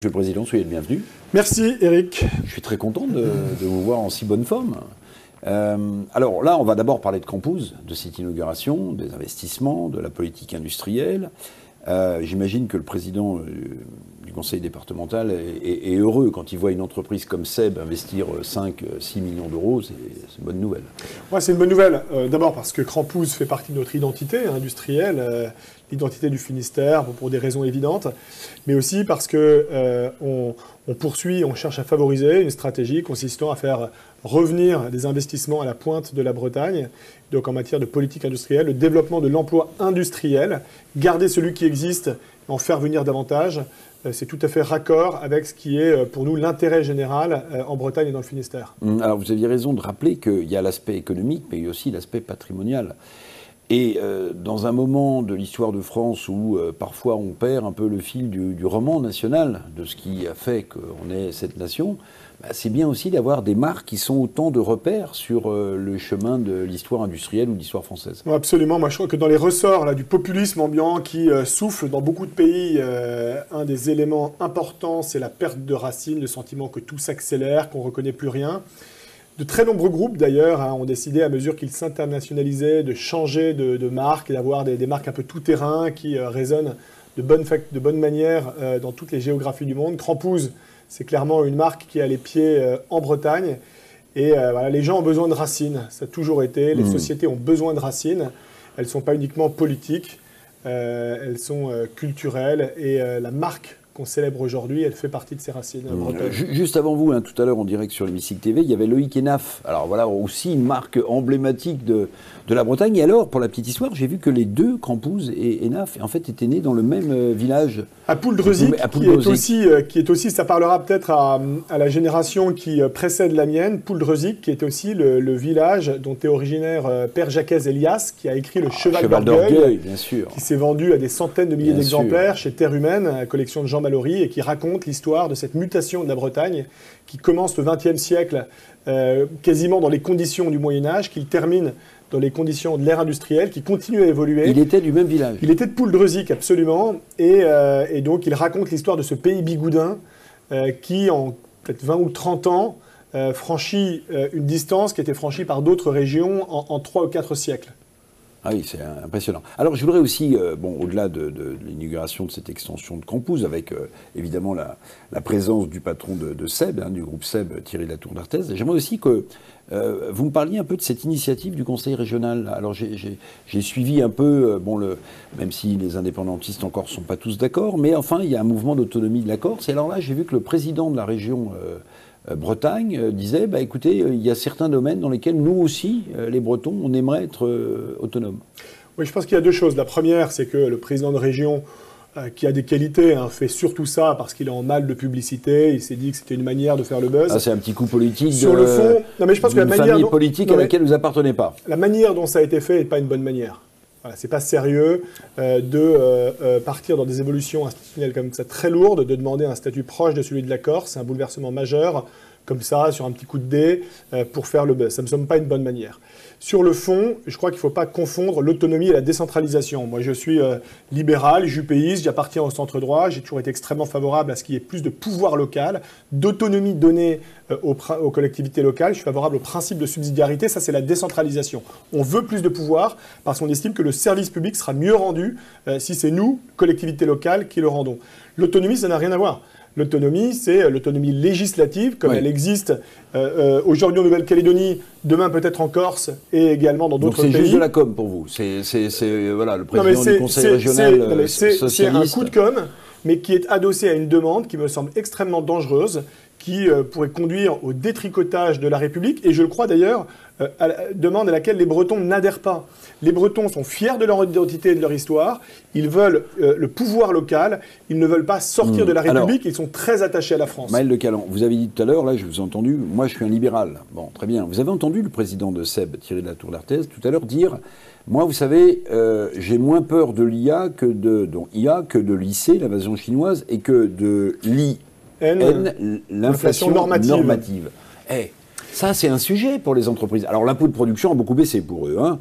Monsieur le Président, soyez le bienvenu. Merci Eric. Je suis très content de vous voir en si bonne forme. Alors là, on va d'abord parler de Campouze, de cette inauguration, des investissements, de la politique industrielle. J'imagine que le président du conseil départemental est heureux quand il voit une entreprise comme SEB investir 5-6 millions d'euros. C'est une bonne nouvelle. Ouais, c'est une bonne nouvelle. D'abord parce que Campouze fait partie de notre identité industrielle, l'identité du Finistère, pour des raisons évidentes, mais aussi parce que on poursuit, on cherche à favoriser une stratégie consistant à faire revenir des investissements à la pointe de la Bretagne, donc en matière de politique industrielle, le développement de l'emploi industriel, garder celui qui existe, en faire venir davantage. C'est tout à fait raccord avec ce qui est pour nous l'intérêt général en Bretagne et dans le Finistère. Alors vous aviez raison de rappeler qu'il y a l'aspect économique, mais il y a aussi l'aspect patrimonial. Et dans un moment de l'histoire de France où parfois on perd un peu le fil du roman national, de ce qui a fait qu'on est cette nation, c'est bien aussi d'avoir des marques qui sont autant de repères sur le chemin de l'histoire industrielle ou de l'histoire française. Absolument, moi je crois que dans les ressorts là, du populisme ambiant qui souffle dans beaucoup de pays, un des éléments importants c'est la perte de racines, le sentiment que tout s'accélère, qu'on ne reconnaît plus rien. De très nombreux groupes, d'ailleurs, ont décidé, à mesure qu'ils s'internationalisaient, de changer de marque et d'avoir des marques un peu tout-terrain qui résonnent de bonne manière dans toutes les géographies du monde. Campouze, c'est clairement une marque qui a les pieds en Bretagne. Et voilà, les gens ont besoin de racines. Ça a toujours été. Les sociétés ont besoin de racines. Elles ne sont pas uniquement politiques, elles sont culturelles. Et la marque qu'on célèbre aujourd'hui, elle fait partie de ces racines bretonnes. Juste avant vous, tout à l'heure en direct sur l'Hémicycle TV, il y avait Loïc Enaf. Alors voilà, aussi une marque emblématique de la Bretagne. Et alors, pour la petite histoire, j'ai vu que les deux, Campouze et Enaf, en fait, étaient nés dans le même village. À Pouldreuzic, qui est aussi, ça parlera peut-être à la génération qui précède la mienne, Pouldreuzic, qui est aussi le village dont est originaire Père Jacques Elias, qui a écrit le Cheval d'Orgueil, bien sûr, qui s'est vendu à des centaines de milliers d'exemplaires chez Terre Humaine, la collection de Jean Mallory, et qui raconte l'histoire de cette mutation de la Bretagne qui commence le XXe siècle quasiment dans les conditions du Moyen-Âge, qu'il termine dans les conditions de l'ère industrielle, qui continue à évoluer. Il était du même village. Il était de Pouldreuzic, absolument. Et donc, il raconte l'histoire de ce pays bigoudin qui, en peut-être 20 ou 30 ans, franchit une distance qui était franchie par d'autres régions en 3 ou 4 siècles. Ah oui, c'est impressionnant. Alors, je voudrais aussi, au-delà de l'inauguration de cette extension de Campouze, avec évidemment la présence du patron de SEB, du groupe SEB, Thierry Latour d'Arthez, j'aimerais aussi que vous me parliez un peu de cette initiative du Conseil régional. Alors, j'ai suivi un peu, même si les indépendantistes encore ne sont pas tous d'accord, mais enfin, il y a un mouvement d'autonomie de la Corse. Et alors là, j'ai vu que le président de la région Bretagne disait, écoutez, il y a certains domaines dans lesquels nous aussi, les Bretons, on aimerait être autonomes. Oui, je pense qu'il y a deux choses. La première, c'est que le président de région, qui a des qualités, fait surtout ça parce qu'il est en mal de publicité. Il s'est dit que c'était une manière de faire le buzz. Ah, c'est un petit coup politique sur le fond. Non, mais je pense que la manière politique à laquelle vous appartenez pas. La manière dont ça a été fait n'est pas une bonne manière. Voilà, c'est pas sérieux de partir dans des évolutions institutionnelles comme ça très lourdes, de demander un statut proche de celui de la Corse, c'est un bouleversement majeur, comme ça, sur un petit coup de dé, pour faire le buzz. Ça ne me semble pas une bonne manière. Sur le fond, je crois qu'il ne faut pas confondre l'autonomie et la décentralisation. Moi, je suis libéral, jupéiste, j'appartiens au centre droit, j'ai toujours été extrêmement favorable à ce qu'il y ait plus de pouvoir local, d'autonomie donnée aux collectivités locales. Je suis favorable au principe de subsidiarité, ça c'est la décentralisation. On veut plus de pouvoir parce qu'on estime que le service public sera mieux rendu si c'est nous, collectivités locales, qui le rendons. L'autonomie, ça n'a rien à voir. L'autonomie, c'est l'autonomie législative, comme elle existe aujourd'hui en Nouvelle-Calédonie, demain peut-être en Corse et également dans d'autres pays. Donc c'est juste de la com pour vous. C'est voilà, le président du conseil régional socialiste. C'est un coup de com, mais qui est adossé à une demande qui me semble extrêmement dangereuse, qui pourrait conduire au détricotage de la République, et je le crois d'ailleurs, à la demande à laquelle les Bretons n'adhèrent pas. Les Bretons sont fiers de leur identité et de leur histoire, ils veulent le pouvoir local, ils ne veulent pas sortir de la République, ils sont très attachés à la France. Maël Le Calan, vous avez dit tout à l'heure, là je vous ai entendu, moi je suis un libéral. Bon, très bien. Vous avez entendu le président de SEB, Thierry Latour d'Arthez, tout à l'heure dire, moi vous savez, j'ai moins peur de l'IA que de l'IC, l'invasion chinoise, et que de l'inflation normative. Ça, c'est un sujet pour les entreprises. Alors, l'impôt de production a beaucoup baissé pour eux. Hein.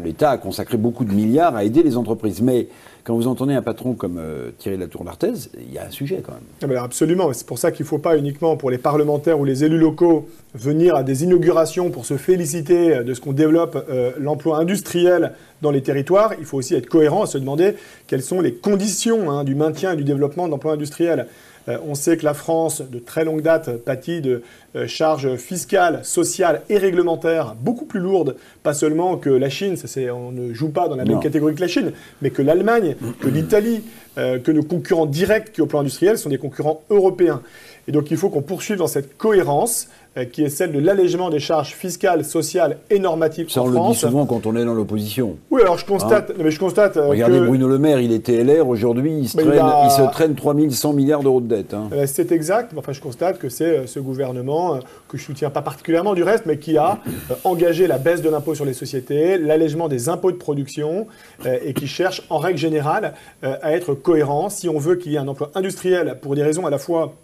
L'État a consacré beaucoup de milliards à aider les entreprises. Mais quand vous entendez un patron comme Thierry Latour d'Artaise, il y a un sujet quand même. Ah ben absolument. C'est pour ça qu'il ne faut pas uniquement pour les parlementaires ou les élus locaux venir à des inaugurations pour se féliciter de ce qu'on développe l'emploi industriel dans les territoires. Il faut aussi être cohérent et se demander quelles sont les conditions du maintien et du développement de l'emploi industriel. On sait que la France, de très longue date, pâtit de charges fiscales, sociales et réglementaires beaucoup plus lourdes, pas seulement que la Chine, on ne joue pas dans la même catégorie que la Chine, mais que l'Allemagne, que l'Italie, que nos concurrents directs qui au plan industriel sont des concurrents européens. Et donc il faut qu'on poursuive dans cette cohérence qui est celle de l'allègement des charges fiscales, sociales et normatives en France. Ça, on le dit souvent quand on est dans l'opposition. Oui, alors je constate... mais je constate regardez Bruno Le Maire, il était LR, aujourd'hui il se traîne 3100 milliards d'euros de dette. Hein. C'est exact, enfin je constate que c'est ce gouvernement, que je ne soutiens pas particulièrement du reste, mais qui a engagé la baisse de l'impôt sur les sociétés, l'allègement des impôts de production, et qui cherche en règle générale à être cohérent. Si on veut qu'il y ait un emploi industriel pour des raisons à la fois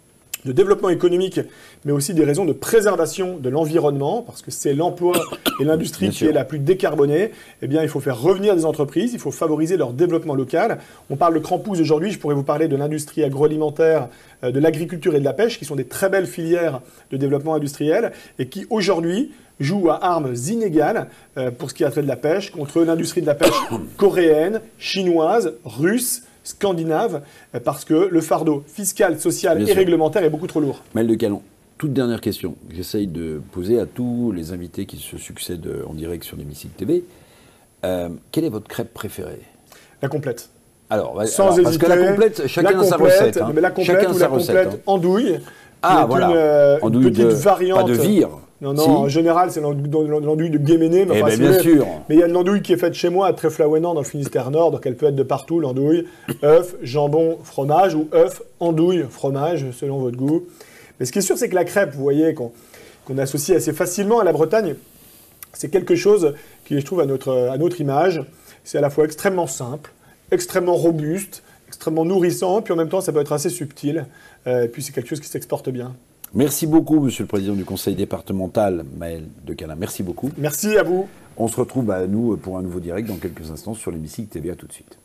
de développement économique, mais aussi des raisons de préservation de l'environnement, parce que c'est l'emploi et l'industrie qui est la plus décarbonée, eh bien, il faut faire revenir des entreprises, il faut favoriser leur développement local. On parle de crampouze aujourd'hui, je pourrais vous parler de l'industrie agroalimentaire, de l'agriculture et de la pêche, qui sont des très belles filières de développement industriel, et qui aujourd'hui jouent à armes inégales pour ce qui a trait de la pêche, contre l'industrie de la pêche coréenne, chinoise, russe, scandinave, parce que le fardeau fiscal, social et réglementaire est beaucoup trop lourd. Maël de Calon, toute dernière question que j'essaye de poser à tous les invités qui se succèdent en direct sur l'Hémicycle TV. Quelle est votre crêpe préférée? La complète. Alors, sans hésiter. Parce que la complète, chacun a sa recette. Hein. Mais la complète chacun ou la complète andouille. Ah, voilà. Une petite variante. Pas de vire. Non, en général, c'est l'andouille de Guéméné. Mais bien sûr. Mais il y a de l'andouille qui est faite chez moi à Tréflaouénan, dans le Finistère Nord, donc elle peut être de partout, l'andouille. œuf, jambon, fromage, ou œuf, andouille, fromage, selon votre goût. Mais ce qui est sûr, c'est que la crêpe, vous voyez, qu'on associe assez facilement à la Bretagne, c'est quelque chose qui, je trouve, à notre image, c'est à la fois extrêmement simple, extrêmement robuste, extrêmement nourrissant, puis en même temps, ça peut être assez subtil. Et puis c'est quelque chose qui s'exporte bien. Merci beaucoup, Monsieur le Président du Conseil départemental, Maël de Calin. Merci beaucoup. Merci à vous. On se retrouve, nous, pour un nouveau direct dans quelques instants sur l'Hémicycle TV. À tout de suite.